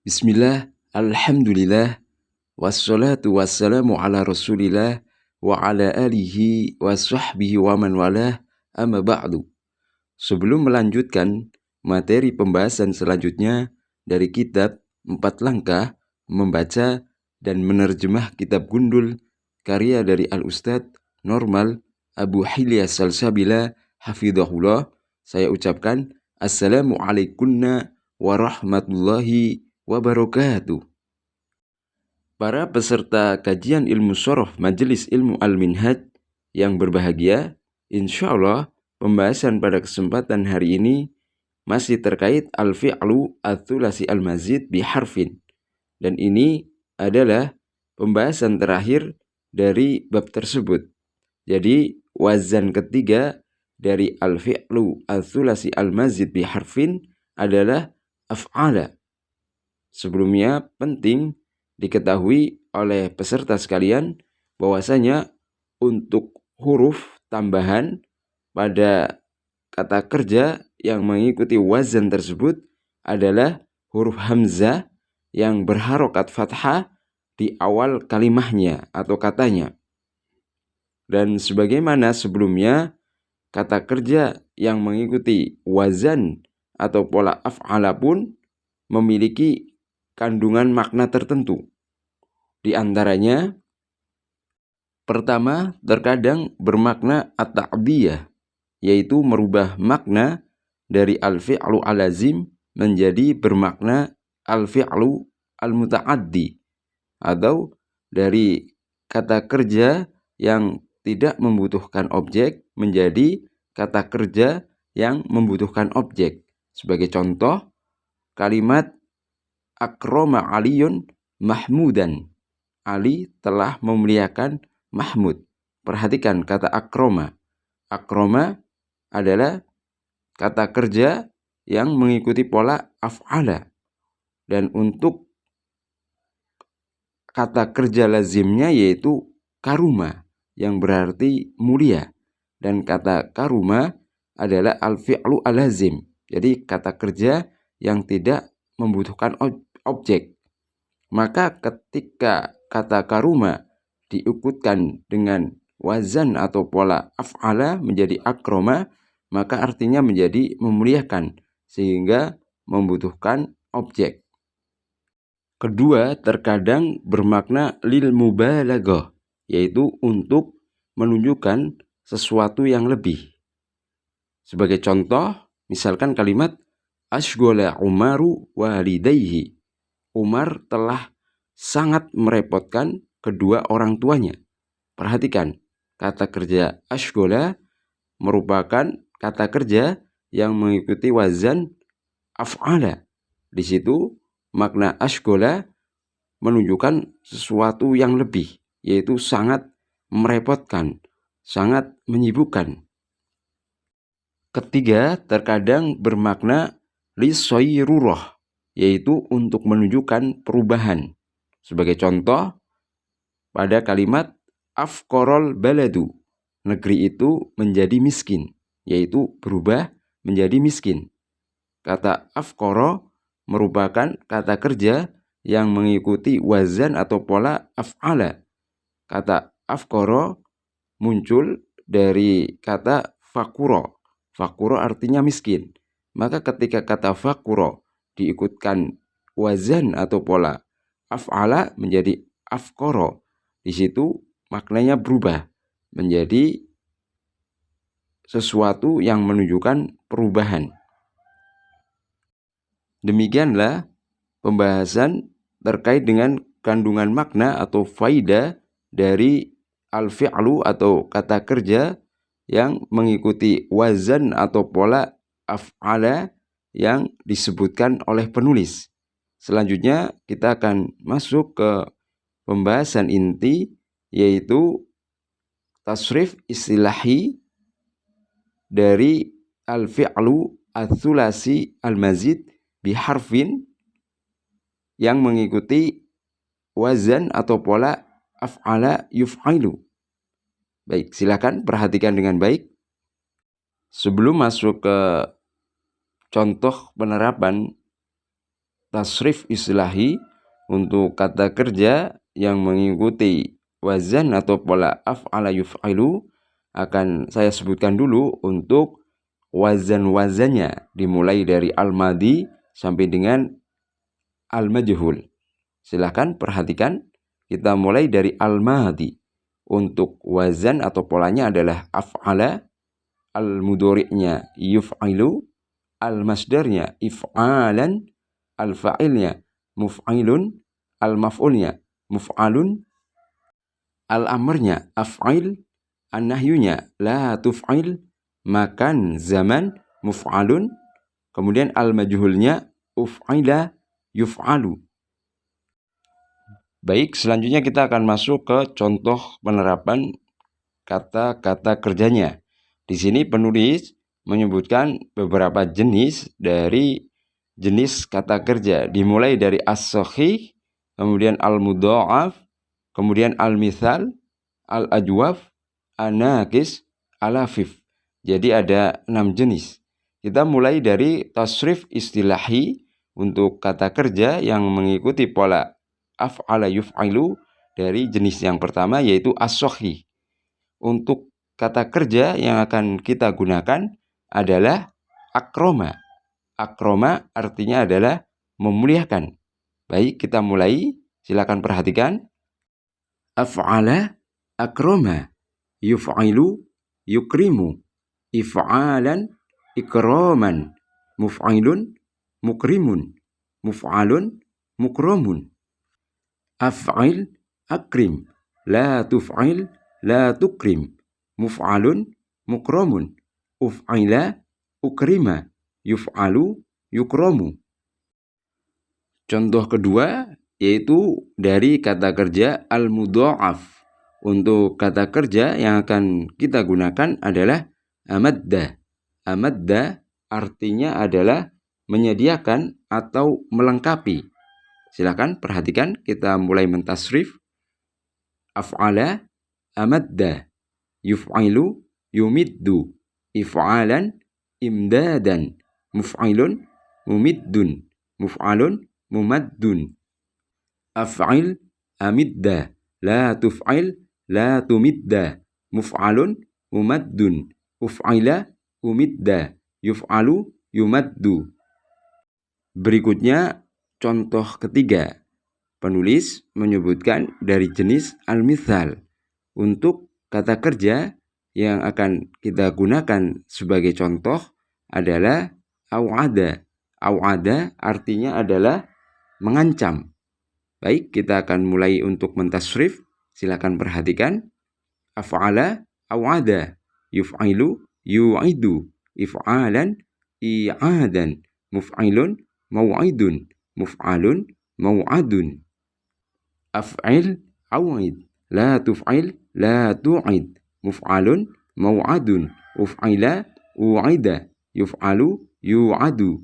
Bismillah, alhamdulillah, wassalatu wassalamu ala rasulillah wa ala alihi wa sahbihi wa man walah, amma ba'du. Sebelum melanjutkan materi pembahasan selanjutnya dari kitab 4 Langkah Membaca dan Menerjemah Kitab Gundul karya dari Al-Ustadz Normal Abu Hilyas Salsabila hafidhahullah, saya ucapkan Assalamualaikum warahmatullahi wabarakatuh. Para peserta kajian ilmu shoroh Majelis Ilmu Al-Minhaj yang berbahagia, insya Allah pembahasan pada kesempatan hari ini masih terkait al-fi'lu ats-tsulasi al-mazid biharfin. Dan ini adalah pembahasan terakhir dari bab tersebut. Jadi wazan ketiga dari al-fi'lu ats-tsulasi al-mazid biharfin adalah af'ala. Sebelumnya penting diketahui oleh peserta sekalian bahwasanya untuk huruf tambahan pada kata kerja yang mengikuti wazan tersebut adalah huruf hamzah yang berharokat fathah di awal kalimahnya atau katanya. Dan sebagaimana sebelumnya, kata kerja yang mengikuti wazan atau pola af'ala pun memiliki kandungan makna tertentu. Di antaranya, pertama, terkadang bermakna at-ta'diyah, yaitu merubah makna dari al-fi'lu al-lazim menjadi bermakna al-fi'lu al-muta'addi, atau dari kata kerja yang tidak membutuhkan objek menjadi kata kerja yang membutuhkan objek. Sebagai contoh, kalimat akroma aliyun mahmudan. Ali telah memuliakan Mahmud. Perhatikan kata akroma. Akroma adalah kata kerja yang mengikuti pola af'ala. Dan untuk kata kerja lazimnya yaitu karuma, yang berarti mulia. Dan kata karuma adalah al-fi'lu al-lazim. Jadi kata kerja yang tidak membutuhkan objek. Maka ketika kata karuma diikutkan dengan wazan atau pola af'ala menjadi akroma, maka artinya menjadi memuliakan sehingga membutuhkan objek. Kedua, terkadang bermakna lil mubalaghah, yaitu untuk menunjukkan sesuatu yang lebih. Sebagai contoh, misalkan kalimat asyghala Umaru walidayhi. Umar telah sangat merepotkan kedua orang tuanya. Perhatikan, kata kerja asyghala merupakan kata kerja yang mengikuti wazan af'ala. Di situ makna asyghala menunjukkan sesuatu yang lebih, yaitu sangat merepotkan, sangat menyibukkan. Ketiga, terkadang bermakna lisayrurah, yaitu untuk menunjukkan perubahan. Sebagai contoh, pada kalimat afqarol baladu, negeri itu menjadi miskin, yaitu berubah menjadi miskin. Kata afqaro merupakan kata kerja yang mengikuti wazan atau pola af'ala. Kata afqaro muncul dari kata fakuro. Fakuro artinya miskin. Maka ketika kata fakuro diikutkan wazan atau pola af'ala menjadi afqaro, di situ maknanya berubah menjadi sesuatu yang menunjukkan perubahan. Demikianlah pembahasan terkait dengan kandungan makna atau faida dari al-fi'lu atau kata kerja yang mengikuti wazan atau pola af'ala yang disebutkan oleh penulis. Selanjutnya kita akan masuk ke pembahasan inti, yaitu tasrif istilahi dari al-fi'lu ats-tsulasi al-mazid biharfin yang mengikuti wazan atau pola af'ala yuf'ilu. Baik, silakan perhatikan dengan baik. Sebelum masuk ke contoh penerapan tasrif istilahi untuk kata kerja yang mengikuti wazan atau pola af'ala yuf'ilu akan saya sebutkan dulu untuk wazan-wazannya, dimulai dari al-madi sampai dengan al-majhul. Silahkan perhatikan, kita mulai dari al-madi. Untuk wazan atau polanya adalah af'ala, al-mudhari'nya yuf'ilu, al-masdarnya if'alan, al-fa'ilnya muf'ilun, al-maf'ulnya muf'alun, al-amrnya af'il, an-nahyunya la tuf'il, makan zaman muf'alun, kemudian al-majhulnya uf'ila yuf'alu. Baik, selanjutnya kita akan masuk ke contoh penerapan kata-kata kerjanya. Di sini penulis menyebutkan beberapa jenis dari jenis kata kerja, dimulai dari as-sahih, kemudian al-mudha'af, kemudian al-mithal, al-ajwaf, an-naqis, al-afif. Jadi ada 6 jenis. Kita mulai dari tasrif istilahi untuk kata kerja yang mengikuti pola af'ala yuf'ilu dari jenis yang pertama, yaitu as-sahih. Untuk kata kerja yang akan kita gunakan adalah akroma. Akroma artinya adalah memuliakan. Baik, kita mulai. Silakan perhatikan. Af'ala akroma, yuf'ilu yukrimu, if'alan ikraman, muf'ilun mukrimun, muf'alun mukramun. Af'il akrim, la tuf'il la tukrim, muf'alun mukramun, uf'ila ukrima, yuf'alu yukramu. Contoh kedua yaitu dari kata kerja al-mudha'af. Untuk kata kerja yang akan kita gunakan adalah amadda. Amadda artinya adalah menyediakan atau melengkapi. Silakan perhatikan, kita mulai mentasrif. Af'ala amadda, yuf'ilu yumiddu, if'alan imdadan, muf'ilun mumiddun, muf'alun mumaddun. Af'il amidda, la tuf'il la tumidda, muf'alun mumaddun, uf'ila umidda, yuf'alu yumaddu. Berikutnya contoh ketiga, penulis menyebutkan dari jenis al-mithal. Untuk kata kerja yang akan kita gunakan sebagai contoh adalah aw'ada. Aw'ada artinya adalah mengancam. Baik, kita akan mulai untuk mentasrif. Silakan perhatikan. Af'ala aw'ada, yuf'ilu yu'idu, if'alan i'adan, muf'ilun maw'idun, muf'alun maw'adun. Af'il aw'id, la tuf'il la tu'id, muf'alun maw'adun, uf'ila u'ida, yuf'alu yu'adu.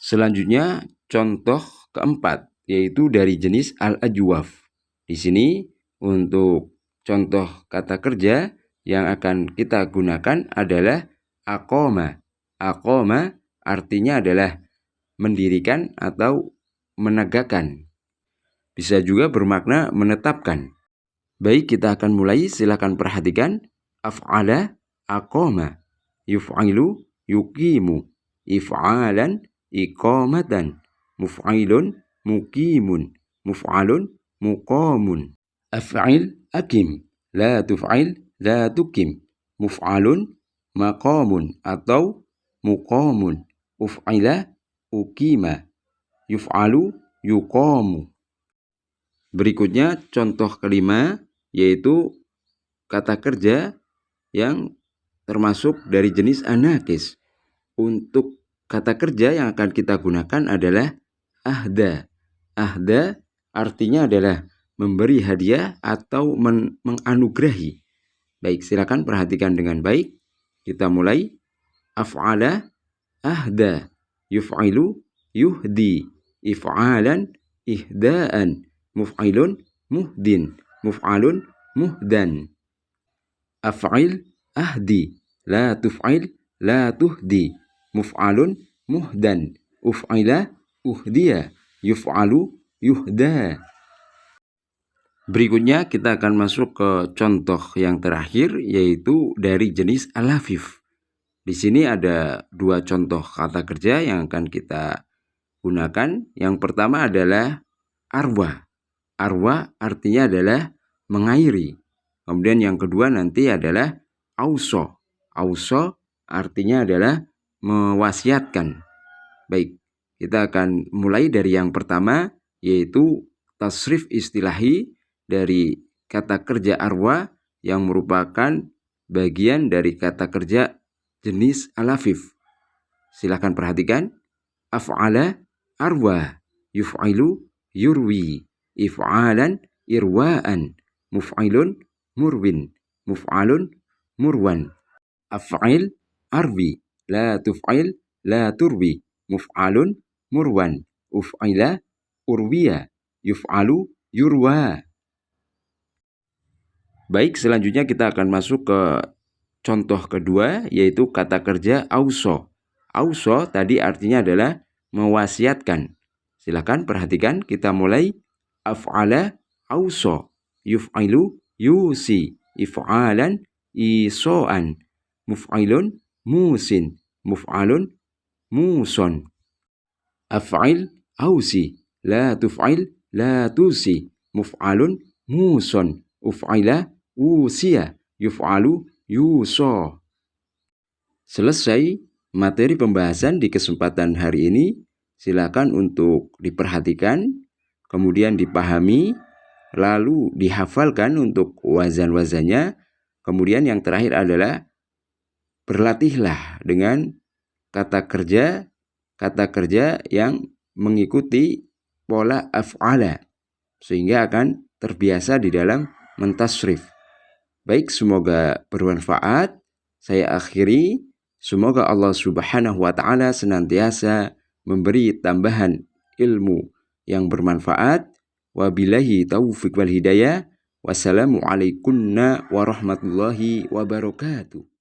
Selanjutnya contoh keempat, yaitu dari jenis al-ajwaf. Di sini untuk contoh kata kerja yang akan kita gunakan adalah aqama. Aqama artinya adalah mendirikan atau menegakkan. Bisa juga bermakna menetapkan. Baik, kita akan mulai. Silakan perhatikan. Af'ala aqama, yuf'ilu yuqimu, if'alan iqamatan, muf'ilun muqimun, muf'alun muqamun. Af'il akim, la tuf'il la tukim, muf'alun maqamun atau muqamun, uf'ila uqima, yuf'alu yuqamu. Berikutnya contoh kelima, yaitu kata kerja yang termasuk dari jenis anakis. Untuk kata kerja yang akan kita gunakan adalah ahda. Ahda artinya adalah memberi hadiah atau menganugerahi. Baik, silakan perhatikan dengan baik. Kita mulai. Af'ala ahda, yuf'ilu yuhdi, if'alan ihdaan, muf'ilun muhdin, muf'alun muhdan. Af'il ahdi, la tuf'il la tuhdi, muf'alun muhdan, uf'ila uhdiya, yuf'alu, yuhda. Berikutnya kita akan masuk ke contoh yang terakhir, yaitu dari jenis al-lafif. Di sini ada dua contoh kata kerja yang akan kita gunakan. Yang pertama adalah arwa. Arwa artinya adalah mengairi. Kemudian yang kedua nanti adalah auso. Auso artinya adalah mewasiatkan. Baik, kita akan mulai dari yang pertama, yaitu tasrif istilahi dari kata kerja arwa yang merupakan bagian dari kata kerja jenis al-lafif. Silakan perhatikan. Af'ala arwa, yuf'ilu yurwi, if'alan irwaan, muf'ilun murwin, muf'alun murwan. Af'il arwi, la tuf'il la turwi, muf'alun murwan, uf'ila urwiya, yuf'alu yurwa. Baik, selanjutnya kita akan masuk ke contoh kedua, yaitu kata kerja auso. Auso tadi artinya adalah mewasiatkan. Silakan perhatikan, kita mulai. Af'ala auso, yuf'ilu yusi, if'alan iso'an, muf'ilun musin, muf'alun muson. Af'il ausi, la tuf'il la tusi, muf'alun muson, uf'ila usia, yuf'alu yuso. Selesai materi pembahasan di kesempatan hari ini. Silakan untuk diperhatikan, kemudian dipahami, lalu dihafalkan untuk wazan-wazannya. Kemudian yang terakhir adalah berlatihlah dengan kata kerja yang mengikuti pola af'ala, sehingga akan terbiasa di dalam mentasrif. Baik, semoga bermanfaat. Saya akhiri. Semoga Allah Subhanahu wa Ta'ala senantiasa memberi tambahan ilmu yang bermanfaat. Wabillahi taufiq wal hidayah. Wassalamualaikum warahmatullahi wabarakatuh.